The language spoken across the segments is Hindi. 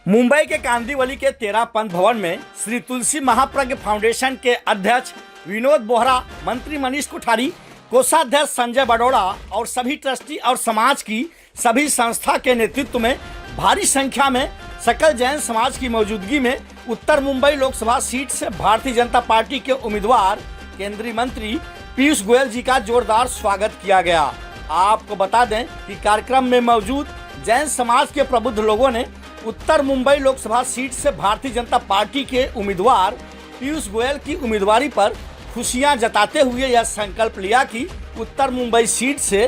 मुंबई के कांदिवली के 13 पंथ भवन में श्री तुलसी महाप्रज्ञ फाउंडेशन के अध्यक्ष विनोद बोहरा, मंत्री मनीष कोठारी, कोषाध्यक्ष संजय बडोड़ा और सभी ट्रस्टी और समाज की सभी संस्था के नेतृत्व में भारी संख्या में सकल जैन समाज की मौजूदगी में उत्तर मुंबई लोकसभा सीट से भारतीय जनता पार्टी के उम्मीदवार केंद्रीय मंत्री पीयूष गोयल जी का जोरदार स्वागत किया गया। आपको बता दें कि कार्यक्रम में मौजूद जैन समाज के प्रबुद्ध लोगों ने उत्तर मुंबई लोकसभा सीट से भारतीय जनता पार्टी के उम्मीदवार पीयूष गोयल की उम्मीदवारी पर खुशियां जताते हुए यह संकल्प लिया कि उत्तर मुंबई सीट से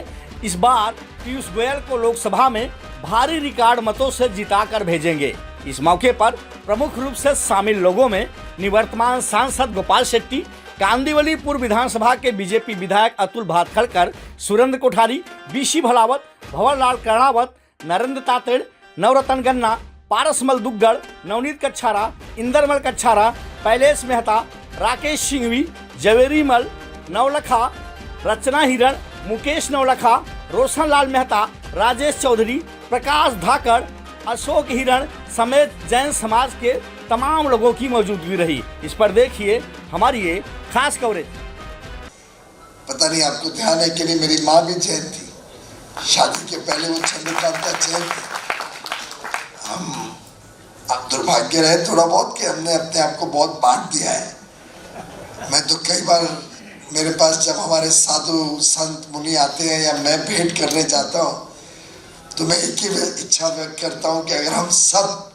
इस बार पीयूष गोयल को लोकसभा में भारी रिकॉर्ड मतों से जिताकर भेजेंगे। इस मौके पर प्रमुख रूप से शामिल लोगों में निवर्तमान सांसद गोपाल शेट्टी, कांदिवली पूर्व विधानसभा के बीजेपी विधायक अतुल भातखलकर, सुरेंद्र कोठारी, बीसी भलावत, भंवर लाल कर्णावत, नरेंद्र तातेड़, नवरतन गन्ना, पारसमल दुग्गड़, नवनीत कच्छारा, इंदरमल कच्छारा, पैलेश मेहता, राकेश सिंघवी, जवेरी मल, नवलखा, रचना हिरण, मुकेश नवलखा, रोशन लाल मेहता, राजेश चौधरी, प्रकाश धाकड़, अशोक हिरण समेत जैन समाज के तमाम लोगों की मौजूदगी रही। इस पर देखिए हमारी ये खास कवरेज। पता नहीं आपको ध्यान है कि नहीं, मेरी माँ भी जैन थी। शादी के पहले वो चंद्रकांता जैन थी। हम अब दुर्भाग्य रहे थोड़ा बहुत कि हमने अपने आप को बहुत बांट दिया है। मैं तो कई बार मेरे पास जब हमारे साधु संत मुनि आते हैं या मैं भेंट करने जाता हूँ तो मैं एक ही इच्छा व्यक्त करता हूँ कि अगर हम सब,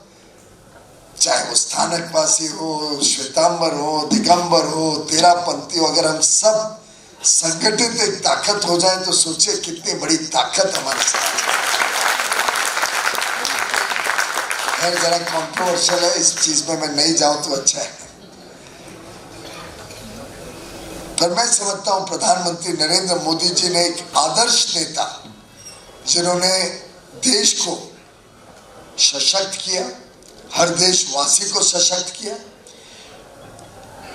चाहे वो स्थानकवासी हो, श्वेतांबर हो, दिगंबर हो, तेरापंथी हो, अगर हम सब संगठित एक ताकत हो जाए तो सोचिए कितनी बड़ी ताकत हमारे साथ है। जरा कंट्रोवर्शियल है, इस चीज में मैं नहीं जाऊं तो अच्छा है। पर मैं समझता हूं प्रधानमंत्री नरेंद्र मोदी जी ने एक आदर्श नेता, जिन्होंने देश को सशक्त किया, हर देशवासी को सशक्त किया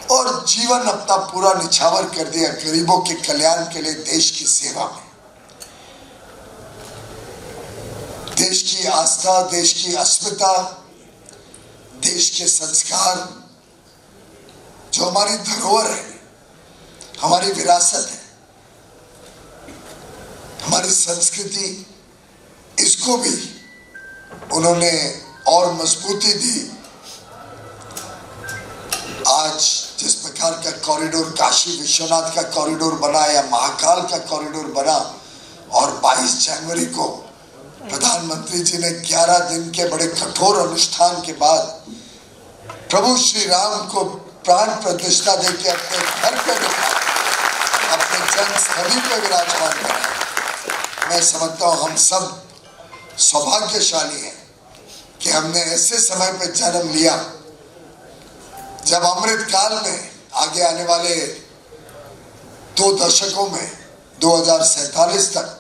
और जीवन अपना पूरा निछावर कर दिया गरीबों के कल्याण के लिए, देश की सेवा में। देश की आस्था, देश की अस्मिता, देश के संस्कार, जो हमारी धरोहर है, हमारी विरासत है, हमारी संस्कृति, इसको भी उन्होंने और मजबूती दी। आज जिस प्रकार का कॉरिडोर काशी विश्वनाथ का कॉरिडोर बना या महाकाल का कॉरिडोर बना, और 22 जनवरी को प्रधानमंत्री जी ने 11 दिन के बड़े कठोर अनुष्ठान के बाद प्रभु श्री राम को प्राण प्रतिष्ठा देके अपने घर पे बिठा, अपने जन्मस्थली पे विराजमान करा। मैं समझता हूँ हम सब सौभाग्यशाली हैं कि हमने ऐसे समय पे जन्म लिया जब अमृत काल में आगे आने वाले 2 दशकों में 2047 तक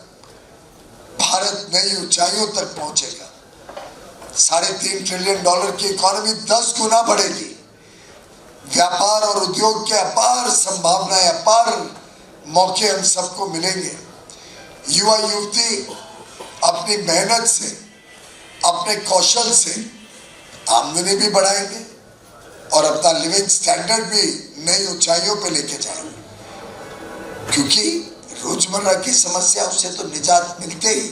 भारत नई ऊंचाइयों तक पहुंचेगा। $3.5 ट्रिलियन की इकोनॉमी 10 गुना बढ़ेगी। व्यापार और उद्योग के अपार संभावनाएं, अपार मौके हम सबको मिलेंगे। युवा युवती अपनी मेहनत से, अपने कौशल से आमदनी भी बढ़ाएंगे और अपना लिविंग स्टैंडर्ड भी नई ऊंचाइयों पे लेके जाएंगे, क्योंकि रोजमर्रा की समस्याओं से तो निजात मिलते ही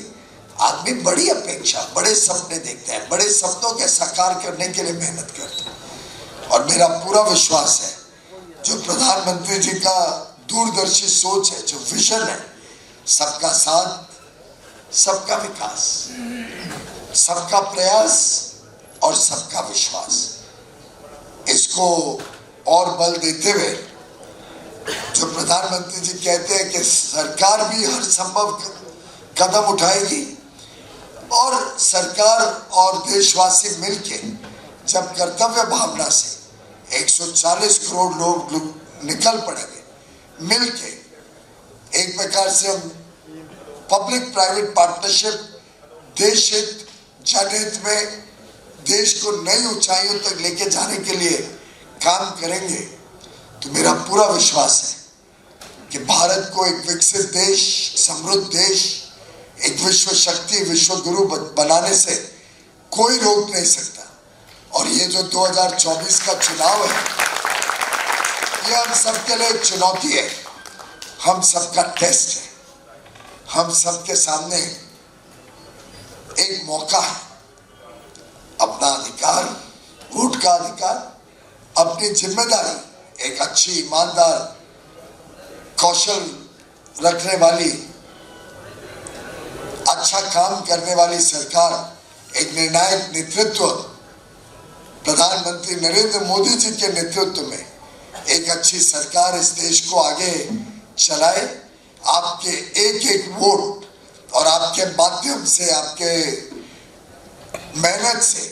आदमी बड़ी अपेक्षा, बड़े सपने देखते हैं, बड़े सपनों के साकार करने के लिए मेहनत करते हैं। और मेरा पूरा विश्वास है, जो प्रधानमंत्री जी का दूरदर्शी सोच है, जो विजन है, सबका साथ, सबका विकास, सबका प्रयास और सबका विश्वास, इसको और बल देते हुए जो प्रधानमंत्री जी कहते हैं कि सरकार भी हर संभव कदम उठाएगी और सरकार और देशवासी मिलके जब कर्तव्य भावना से 140 करोड़ लोग निकल पड़ेंगे, मिलके एक प्रकार से हम पब्लिक प्राइवेट पार्टनरशिप, देश हित जनहित में देश को नई ऊंचाइयों तक लेके जाने के लिए काम करेंगे, तो मेरा पूरा विश्वास है कि भारत को एक विकसित देश, समृद्ध देश, एक विश्व शक्ति, विश्व गुरु बनाने से कोई रोक नहीं सकता। और ये जो 2024 का चुनाव है, ये हम सबके लिए एक चुनौती है, हम सबका टेस्ट है, हम सबके सामने एक मौका है। अपना अधिकार, वोट का अधिकार, अपनी जिम्मेदारी, एक अच्छी, ईमानदार, कौशल रखने वाली, अच्छा काम करने वाली सरकार, एक निर्णायक नेतृत्व, प्रधानमंत्री नरेंद्र मोदी जी के नेतृत्व में एक अच्छी सरकार इस देश को आगे चलाए। आपके एक एक वोट और आपके माध्यम से, आपके मेहनत से,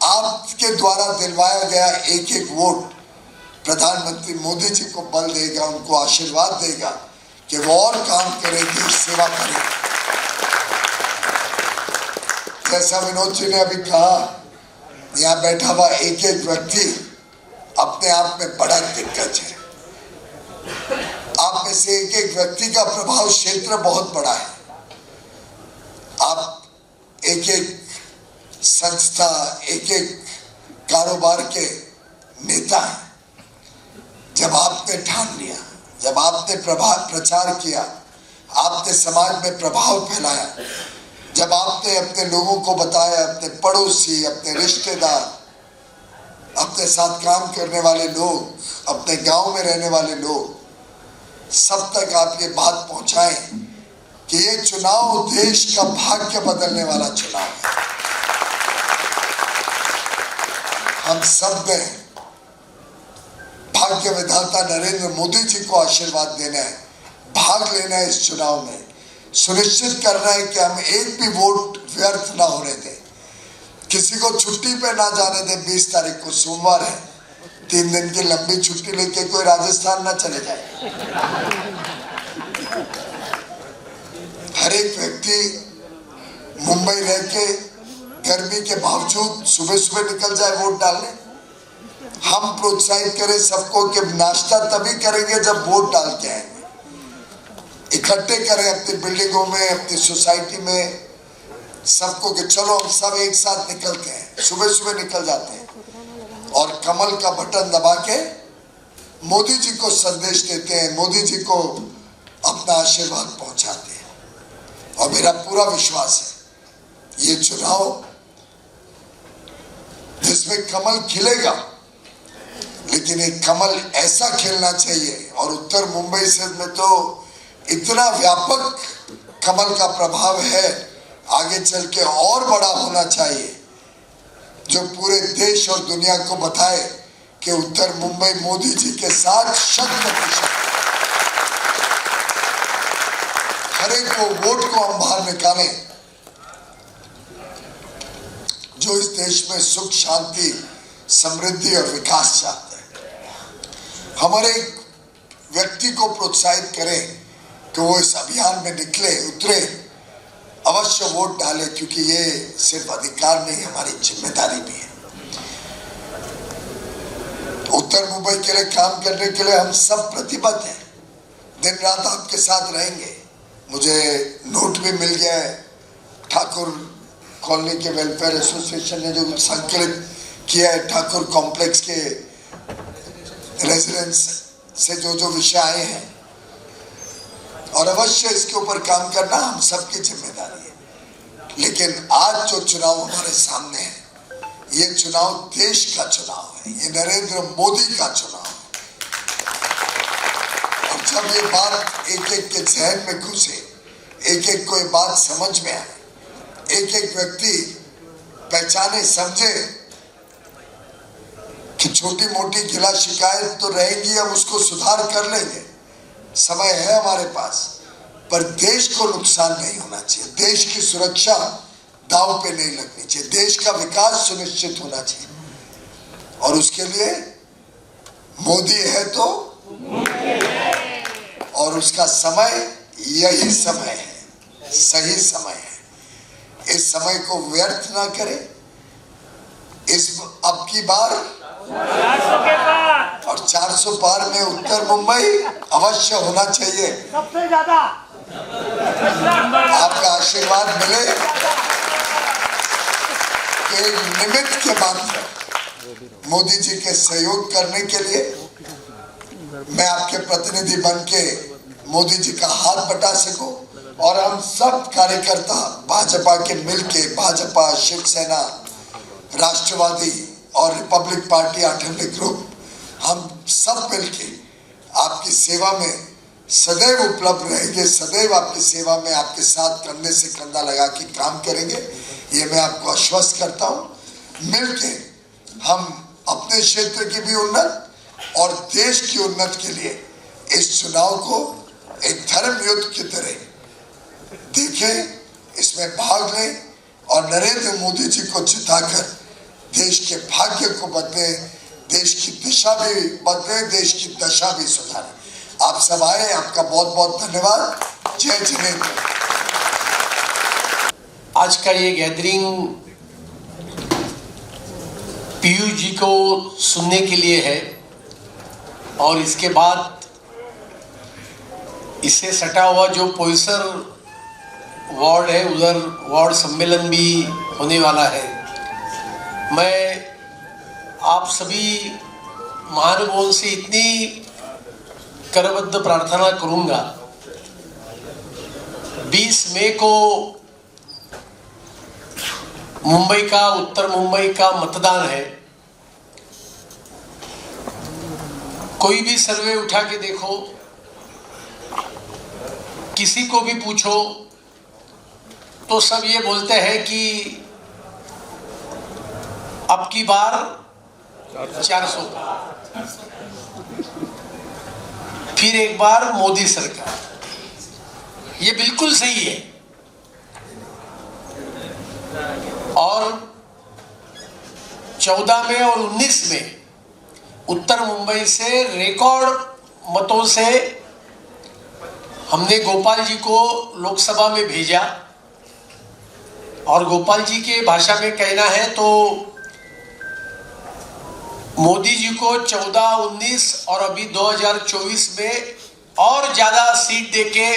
आपके द्वारा दिलवाया गया एक एक वोट प्रधानमंत्री मोदी जी को बल देगा, उनको आशीर्वाद देगा कि वो और काम करें, देश सेवा करें। जैसा विनोद जी ने अभी कहा, यहाँ बैठा हुआ एक एक व्यक्ति अपने आप में बड़ा दिग्गज है। आप में से एक एक व्यक्ति का प्रभाव क्षेत्र बहुत बड़ा है। आप एक एक संस्था, एक एक कारोबार के नेता हैं। जब आपने ठान लिया, जब आपने प्रचार किया, आपने समाज में प्रभाव फैलाया, जब आपने अपने लोगों को बताया, अपने पड़ोसी, अपने रिश्तेदार, अपने साथ काम करने वाले लोग, अपने गांव में रहने वाले लोग, सब तक आप ये बात पहुंचाएं कि ये चुनाव देश का भाग्य बदलने वाला चुनाव है। हम सब ने भाग्य विधाता नरेंद्र मोदी जी को आशीर्वाद देना है, भाग लेना है इस चुनाव में, सुनिश्चित करना है कि हम एक भी वोट व्यर्थ ना होने दें, किसी को छुट्टी पे ना जाने दें। 20 तारीख को सोमवार है, 3 दिन की लंबी छुट्टी लेके कोई राजस्थान ना चले जाए। हर एक व्यक्ति मुंबई रह के गर्मी के बावजूद सुबह सुबह निकल जाए वोट डालने। हम प्रोत्साहित करें सबको कि नाश्ता तभी करेंगे जब वोट डाल के आएंगे। इकट्ठे करें अपनी बिल्डिंगों में, अपनी सोसाइटी में सबको कि चलो हम सब एक साथ निकलते हैं, सुबह सुबह निकल जाते हैं और कमल का बटन दबा के मोदी जी को संदेश देते हैं, मोदी जी को अपना आशीर्वाद पहुंचाते हैं। और मेरा पूरा विश्वास है ये चुनाव जिसमें कमल खिलेगा, लेकिन एक कमल ऐसा खिलना चाहिए, और उत्तर मुंबई से में तो इतना व्यापक कमल का प्रभाव है, आगे चल के और बड़ा होना चाहिए, जो पूरे देश और दुनिया को बताए कि उत्तर मुंबई मोदी जी के साथ 100%। हर एक को वोट को हम बाहर निकालें जो इस देश में सुख, शांति, समृद्धि और विकास चाहते हैं। हमारे एक व्यक्ति को प्रोत्साहित करें कि वो इस अभियान में निकले, उतरे, अवश्य वोट डाले, क्योंकि ये सिर्फ अधिकार नहीं, हमारी जिम्मेदारी भी है। उत्तर मुंबई के लिए काम करने के लिए हम सब प्रतिबद्ध हैं, दिन रात आपके साथ रहेंगे। मुझे नोट भी मिल गया है, ठाकुर कॉलोनी के वेलफेयर एसोसिएशन ने जो संकलित किया है, ठाकुर कॉम्प्लेक्स के रेजिडेंस से जो विषय आए हैं, और अवश्य इसके ऊपर काम करना हम सबकी जिम्मेदारी है। लेकिन आज जो चुनाव हमारे सामने है, ये चुनाव देश का चुनाव है, ये नरेंद्र मोदी का चुनाव है। और जब ये बात एक एक के जहन में घुसे, एक एक को ये बात समझ में आए, एक एक व्यक्ति पहचाने, समझे कि छोटी मोटी गिला शिकायत तो रहेगी, हम उसको सुधार कर लेंगे, समय है हमारे पास, पर देश को नुकसान नहीं होना चाहिए, देश की सुरक्षा दांव पे नहीं लगनी चाहिए, देश का विकास सुनिश्चित होना चाहिए। और उसके लिए मोदी है तो, और उसका समय यही समय है, सही समय है। इस समय को व्यर्थ ना करें। इस अब की बार 400 के पार और 400 पार में उत्तर मुंबई अवश्य होना चाहिए। सबसे ज्यादा आपका आशीर्वाद मिले कि निमित्त के मात्र मोदी जी के सहयोग करने के लिए मैं आपके प्रतिनिधि बन के मोदी जी का हाथ बटा सकूं और हम सब कार्यकर्ता भाजपा के मिलके, भाजपा, शिवसेना, राष्ट्रवादी और रिपब्लिक पार्टी, आठवले ग्रुप, हम सब मिलके आपकी सेवा में सदैव उपलब्ध रहेंगे, सदैव आपकी सेवा में आपके साथ कंधे से कंधा लगा के काम करेंगे, ये मैं आपको आश्वस्त करता हूं। मिलके हम अपने क्षेत्र की भी उन्नत और देश की उन्नति के लिए इस चुनाव को एक धर्म युद्ध की तरह देखें, इसमें भाग लें और नरेंद्र मोदी जी को जिताकर देश के भाग्य को बदले, देश की दिशा भी बदले, देश की दशा भी सुधारें। आप सब आए, आपका बहुत बहुत धन्यवाद। जय जिनेंद्र। आज का ये गैदरिंग पीयूष जी को सुनने के लिए है और इसके बाद इससे सटा हुआ जो पोईसर वार्ड है उधर वार्ड सम्मेलन भी होने वाला है। मैं आप सभी महानुभावों से इतनी करबद्ध प्रार्थना करूंगा, 20 मई को मुंबई का, उत्तर मुंबई का मतदान है। कोई भी सर्वे उठा के देखो, किसी को भी पूछो तो सब ये बोलते हैं कि अब की बार 400, फिर एक बार मोदी सरकार। ये बिल्कुल सही है और 14 में और 19 में उत्तर मुंबई से रिकॉर्ड मतों से हमने गोपाल जी को लोकसभा में भेजा और गोपाल जी के भाषा में कहना है तो मोदी जी को 14, 19 और अभी 2024 में और ज्यादा सीट देके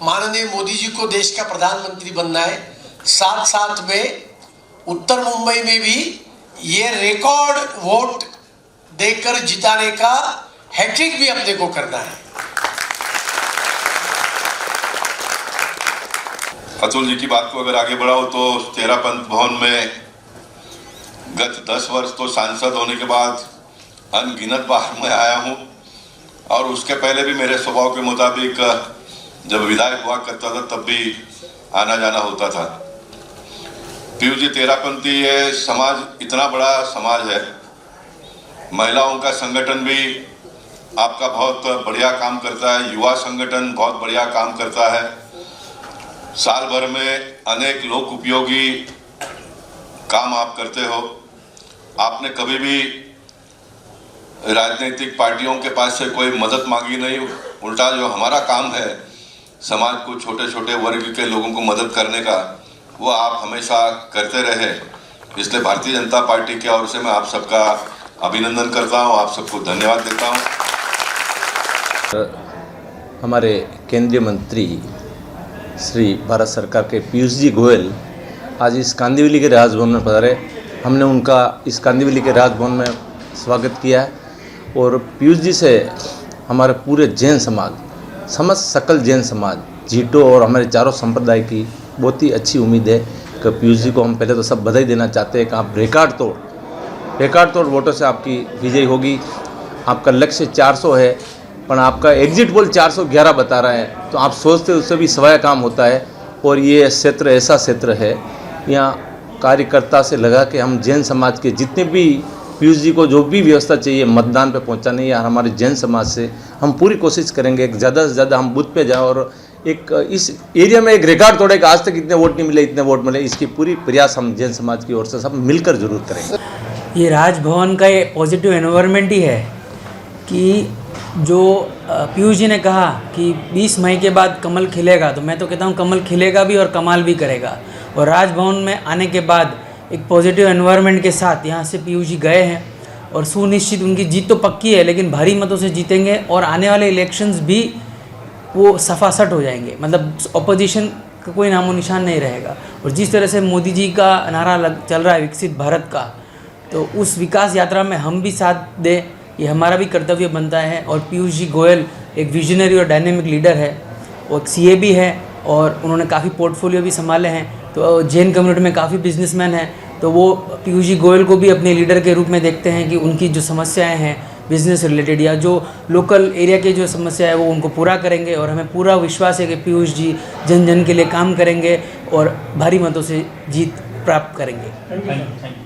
माननीय मोदी जी को देश का प्रधानमंत्री बनना है। साथ साथ में उत्तर मुंबई में भी ये रिकॉर्ड वोट देकर जिताने का हैट्रिक भी अपने को करना है। अतुल जी की बात को अगर आगे बढ़ाओ तो तेरा पंथ भवन में गत 10 वर्ष तो सांसद होने के बाद अनगिनत बार मैं आया हूं और उसके पहले भी मेरे स्वभाव के मुताबिक जब विधायक हुआ करता था तब भी आना जाना होता था। पीयूष जी, तेरापंथी ये समाज इतना बड़ा समाज है, महिलाओं का संगठन भी आपका बहुत बढ़िया काम करता है, युवा संगठन बहुत बढ़िया काम करता है, साल भर में अनेक लोक उपयोगी काम आप करते हो। आपने कभी भी राजनीतिक पार्टियों के पास से कोई मदद मांगी नहीं, उल्टा जो हमारा काम है समाज को, छोटे छोटे वर्ग के लोगों को मदद करने का, वो आप हमेशा करते रहे। इसलिए भारतीय जनता पार्टी की ओर से मैं आप सबका अभिनंदन करता हूँ, आप सबको धन्यवाद देता हूँ। हमारे केंद्रीय मंत्री श्री भारत सरकार के पीयूष जी गोयल आज इस कांदिवली के राजभवन में पधारे। हमने उनका इस कांदिवली के राजभवन में स्वागत किया है और पीयूष जी से हमारे पूरे जैन समाज, समस्त सकल जैन समाज, जीटो और हमारे चारों संप्रदाय की बहुत ही अच्छी उम्मीद है कि पीयूष जी को हम पहले तो सब बधाई देना चाहते हैं कि आप रिकॉर्ड तोड़ वोटों से आपकी विजयी होगी। आपका लक्ष्य 400 है पर आपका एग्जिट पोल 411 बता रहा है, तो आप सोचते उससे भी सवाया काम होता है। और ये क्षेत्र ऐसा क्षेत्र है, यहाँ कार्यकर्ता से लगा के हम जैन समाज के जितने भी पीयूष जी को जो भी व्यवस्था चाहिए मतदान पे पहुंचाने, या हमारे जैन समाज से हम पूरी कोशिश करेंगे कि ज़्यादा से ज़्यादा हम बूथ पे जाएं और एक इस एरिया में एक रिकॉर्ड तोड़े कि आज तक इतने वोट नहीं मिले, इतने वोट मिले। इसकी पूरी प्रयास हम जैन समाज की ओर से सब मिलकर जरूर करेंगे। ये राजभवन का ये पॉजिटिव एनवायरनमेंट ही है कि जो पीयूष जी ने कहा कि 20 मई के बाद कमल खिलेगा, तो मैं तो कहता हूँ कमल खिलेगा भी और कमाल भी करेगा। और राजभवन में आने के बाद एक पॉजिटिव एनवायरनमेंट के साथ यहाँ से पीयूष जी गए हैं और सुनिश्चित उनकी जीत तो पक्की है, लेकिन भारी मतों से जीतेंगे और आने वाले इलेक्शंस भी वो सफासट हो जाएंगे, मतलब ऑपोजिशन का कोई नामो निशान नहीं रहेगा। और जिस तरह से मोदी जी का नारा चल रहा है विकसित भारत का, तो उस विकास यात्रा में हम भी साथ दें, ये हमारा भी कर्तव्य बनता है। और पीयूष जी गोयल एक विजनरी और डायनेमिक लीडर है, वो एक सीए भी है और उन्होंने काफ़ी पोर्टफोलियो भी संभाले हैं। तो जैन कम्युनिटी में काफ़ी बिजनेसमैन हैं, तो वो पीयूष जी गोयल को भी अपने लीडर के रूप में देखते हैं कि उनकी जो समस्याएं हैं बिज़नेस रिलेटेड या जो लोकल एरिया के जो समस्या है वो उनको पूरा करेंगे। और हमें पूरा विश्वास है कि पीयूष जी जन जन के लिए काम करेंगे और भारी मतों से जीत प्राप्त करेंगे। Thank you.